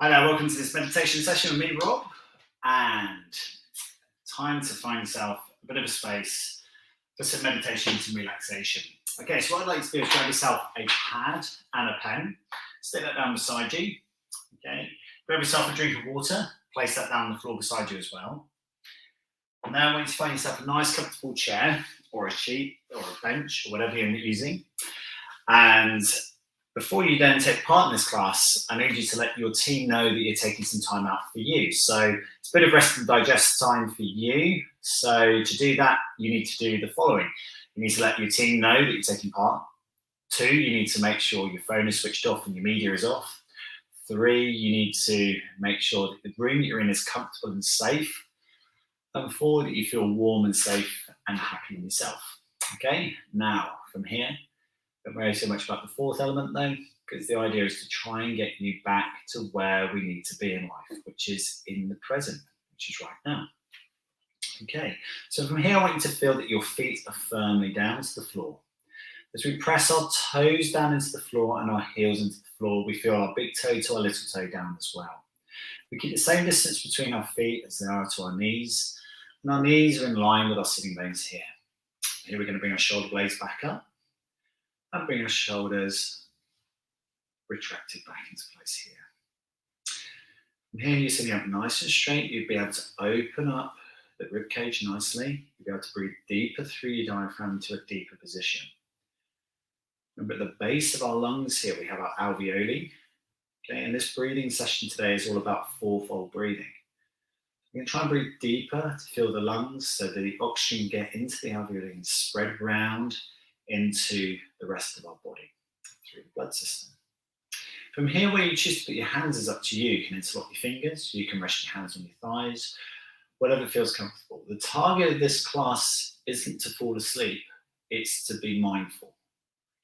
Hi there, welcome to this meditation session with me, Rob, and time to find yourself a bit of a space for some meditation and some relaxation. Okay, so what I'd like to do is grab yourself a pad and a pen, stick that down beside you, okay? Grab yourself a drink of water, place that down on the floor beside you as well. And now I want you to find yourself a nice comfortable chair or a sheet or a bench or whatever you're using. And before you then take part in this class, I need you to let your team know that you're taking some time out for you. So it's a bit of rest and digest time for you. So to do that, you need to do the following. You need to let your team know that you're taking part. 2, you need to make sure your phone is switched off and your media is off. 3, you need to make sure that the room that you're in is comfortable and safe. And 4, that you feel warm and safe and happy in yourself. Okay, now from here, don't worry so much about the 4th element though, because the idea is to try and get you back to where we need to be in life, which is in the present, which is right now. Okay, so from here I want you to feel that your feet are firmly down to the floor. As we press our toes down into the floor and our heels into the floor, we feel our big toe to our little toe down as well. We keep the same distance between our feet as they are to our knees, and our knees are in line with our sitting bones here. Here we're going to bring our shoulder blades back up and bring our shoulders retracted back into place here. From here, you're sitting up nice and straight. You'd be able to open up the ribcage nicely. You'll be able to breathe deeper through your diaphragm into a deeper position. Remember, at the base of our lungs here, we have our alveoli. Okay, and this breathing session today is all about fourfold breathing. You're going to try and breathe deeper to fill the lungs so that the oxygen get into the alveoli and spread around into the rest of our body through the blood system. From here, where you choose to put your hands is up to you. You can interlock your fingers, you can rest your hands on your thighs, whatever feels comfortable. The target of this class isn't to fall asleep, it's to be mindful.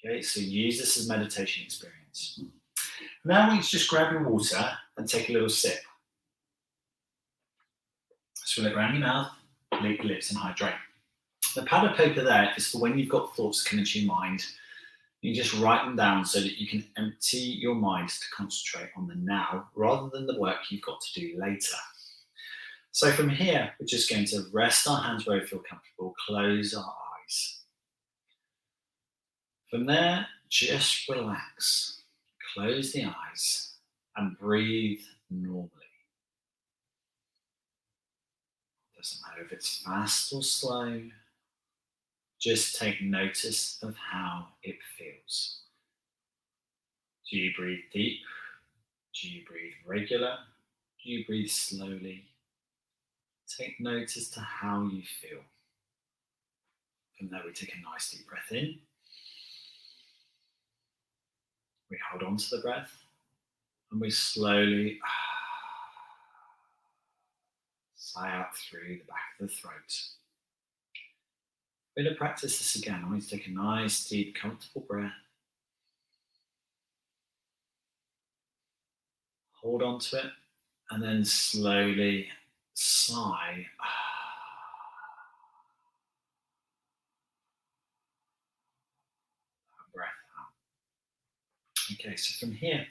Okay, so use this as meditation experience. Now I want you to just grab your water and take a little sip. Swirl it around your mouth, lick your lips and hydrate. The pad of paper there is for when you've got thoughts come into your mind. You just write them down so that you can empty your mind to concentrate on the now rather than the work you've got to do later. So from here, we're just going to rest our hands where we feel comfortable, close our eyes. From there, just relax, close the eyes and breathe normally. Doesn't matter if it's fast or slow, just take notice of how it feels. Do you breathe deep? Do you breathe regular? Do you breathe slowly? Take notice to how you feel. From there, we take a nice deep breath in. We hold on to the breath and we slowly sigh out through the back of the throat. We're going to practice this again. I want you to take a nice, deep, comfortable breath. Hold on to it and then slowly sigh. Breath out. Okay, so from here,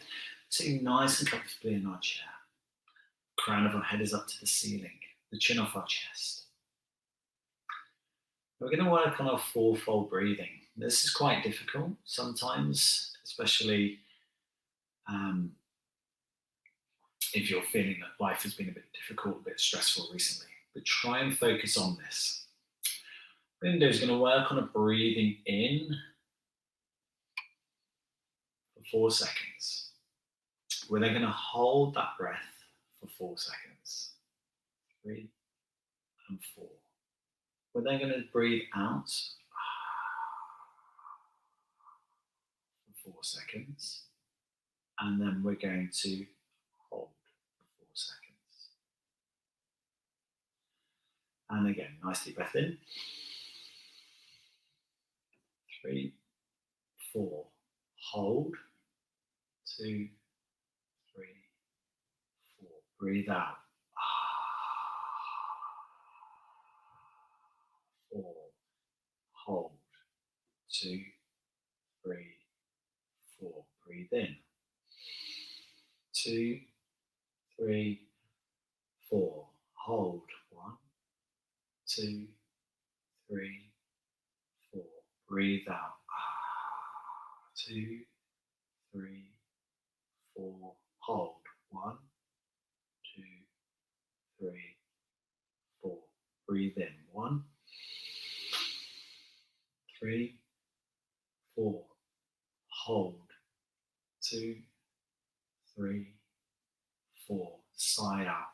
sitting nice and comfortably in our chair. The crown of our head is up to the ceiling, the chin off our chest. We're going to work on our fourfold breathing. This is quite difficult sometimes, especially if you're feeling that life has been a bit difficult, a bit stressful recently. But try and focus on this. What we're going to do is going to work on a breathing in for 4 seconds. We're then going to hold that breath for 4 seconds. 3 and 4. We're then going to breathe out for 4 seconds. And then we're going to hold for 4 seconds. And again, nice deep breath in. 3, 4. Hold. 2, 3, 4. Breathe out. 4. Hold. 2, 3, 4. Breathe in. 2, 3, 4. Hold. 1, 2, 3, 4. Breathe out. 2, 3, 4. Hold. 1, 2, 3, 4. Breathe in. 1, 3, 4. Hold. 2, 3, 4. Sigh out.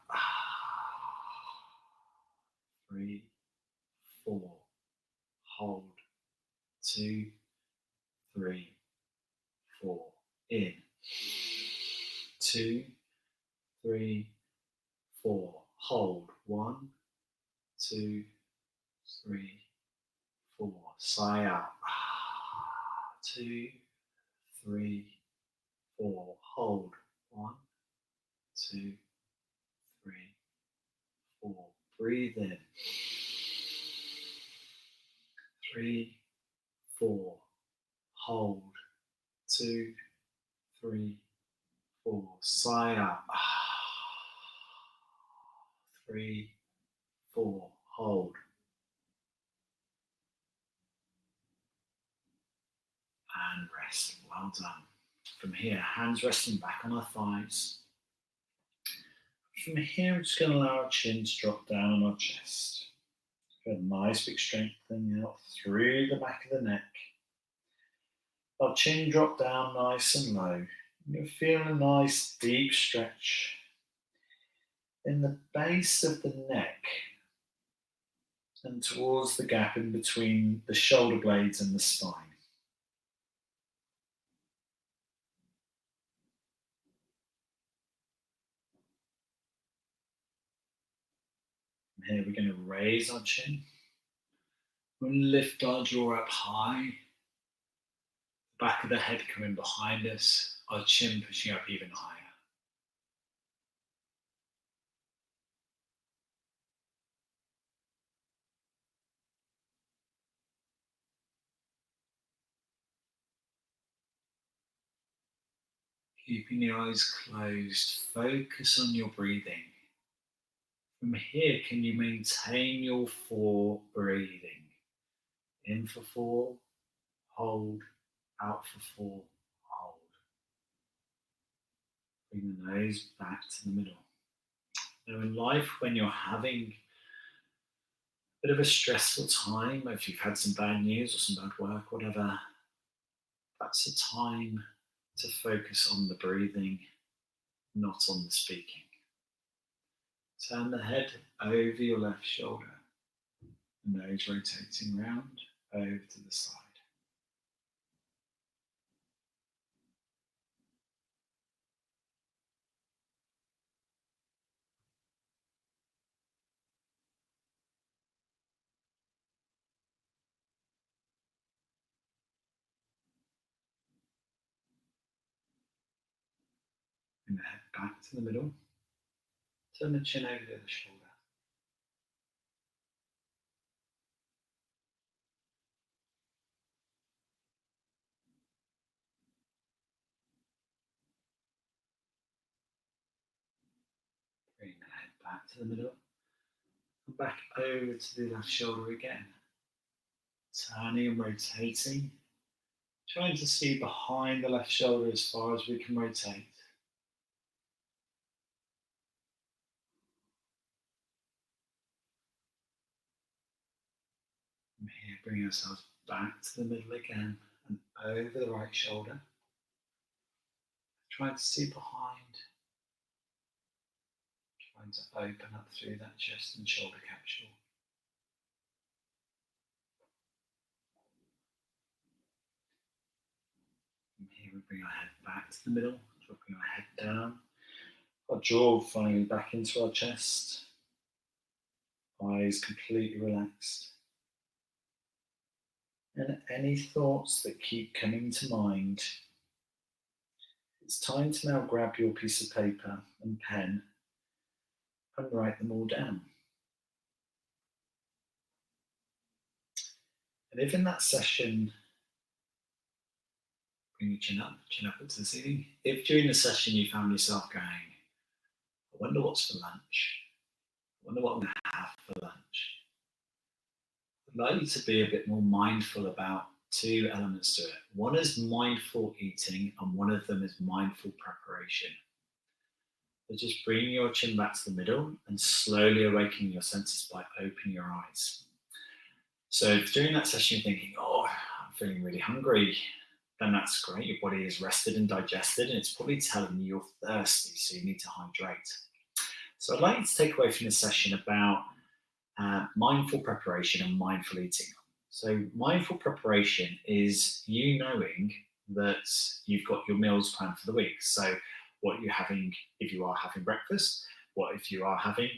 3, 4. Hold. 2, 3, 4. In. 2, 3, 4. Hold. 1, 2, 3, 4. Sigh out. 2, 3, 4. Hold. 1, 2, 3, 4. Breathe in. 3, 4. Hold. 2, 3, 4. Sigh out. 3, 4. Hold. And rest. Well done. From here, hands resting back on our thighs. From here, I'm just going to allow our chin to drop down on our chest. Get a nice big strengthening out through the back of the neck. Our chin drop down nice and low. You'll feel a nice deep stretch in the base of the neck and towards the gap in between the shoulder blades and the spine. From here, we're going to raise our chin. We'll lift our jaw up high. The back of the head coming behind us, our chin pushing up even higher. Keeping your eyes closed, focus on your breathing. From here, can you maintain your 4 breathing? In for 4, hold, out for 4, hold. Bring the nose back to the middle. Now in life, when you're having a bit of a stressful time, if you've had some bad news or some bad work, whatever, that's a time to focus on the breathing, not on the speaking. Turn the head over your left shoulder, the nose rotating round over to the side. Bring the head back to the middle. Turn the chin over the shoulder. Bring the head back to the middle. And back over to the left shoulder again. Turning and rotating. Trying to see behind the left shoulder as far as we can rotate. From here, bring ourselves back to the middle again and over the right shoulder. Trying to see behind. Trying to open up through that chest and shoulder capsule. From here, we bring our head back to the middle, dropping our head down. Our jaw finally back into our chest. Eyes completely relaxed. And any thoughts that keep coming to mind, it's time to now grab your piece of paper and pen and write them all down. And if in that session, bring your chin up to the ceiling. If during the session you found yourself going, wonder what's for lunch. I wonder what I'm going to have for lunch. I'd like you to be a bit more mindful about two elements to it. One is mindful eating, and one of them is mindful preparation. So just bring your chin back to the middle and slowly awaken your senses by opening your eyes. So if during that session you're thinking, oh, I'm feeling really hungry, then that's great. Your body is rested and digested, and it's probably telling you you're thirsty, so you need to hydrate. So I'd like you to take away from this session about mindful preparation and mindful eating. So mindful preparation is you knowing that you've got your meals planned for the week. So what you're having if you are having breakfast, what if you are having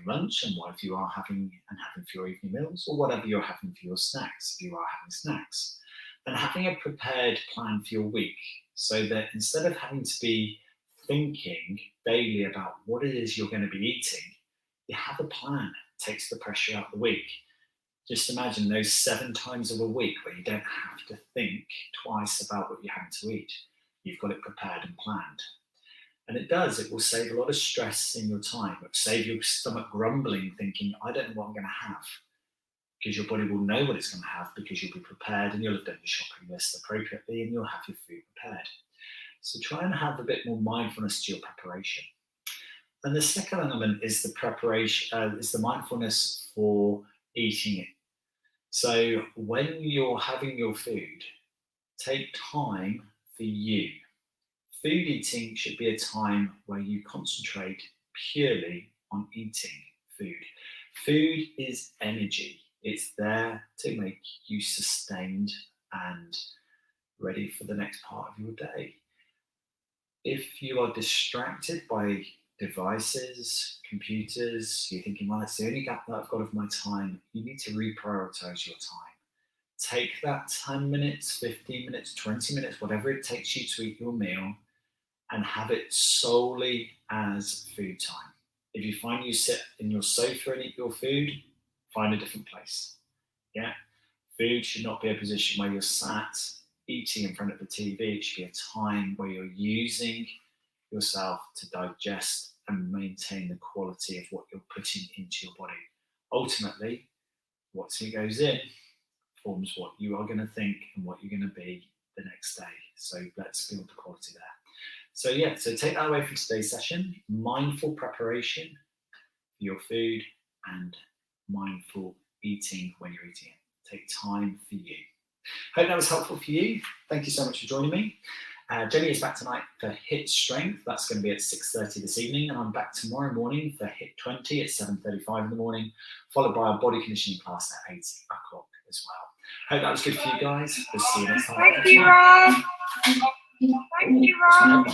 lunch, and what if you are having for your evening meals, or whatever you're having for your snacks, if you are having snacks. And having a prepared plan for your week, so that instead of having to be thinking daily about what it is you're going to be eating, you have a plan. It takes the pressure out of the week. Just imagine those 7 times of a week where you don't have to think twice about what you're having to eat. You've got it prepared and planned. And it will save a lot of stress in your time. It will save your stomach grumbling, thinking, I don't know what I'm going to have. Because your body will know what it's going to have, because you'll be prepared and you'll have done your shopping list appropriately and you'll have your food prepared. So try and have a bit more mindfulness to your preparation. And the second element is the preparation, is the mindfulness for eating it. So when you're having your food, take time for you. Food eating should be a time where you concentrate purely on eating food. Food is energy. It's there to make you sustained and ready for the next part of your day. If you are distracted by devices, computers, you're thinking, well, that's the only gap that I've got of my time, you need to reprioritize your time. Take that 10 minutes, 15 minutes, 20 minutes, whatever it takes you to eat your meal, and have it solely as food time. If you find you sit in your sofa and eat your food, find a different place. Yeah, food should not be a position where you're sat eating in front of the TV. It should be a time where you're using yourself to digest and maintain the quality of what you're putting into your body. Ultimately, what goes in forms what you are going to think and what you're going to be the next day. So let's build the quality there. So take that away from today's session. Mindful preparation for your food and mindful eating when you're eating it. Take time for you. Hope that was helpful for you. Thank you so much for joining me. Jenny is back tonight for HIIT Strength. That's going to be at 6:30 this evening. And I'm back tomorrow morning for HIIT 20 at 7:35 in the morning, followed by our body conditioning class at 8 o'clock as well. Hope that was good for you guys. We'll see you next time. Thank you, Rob. Thank you, Rob.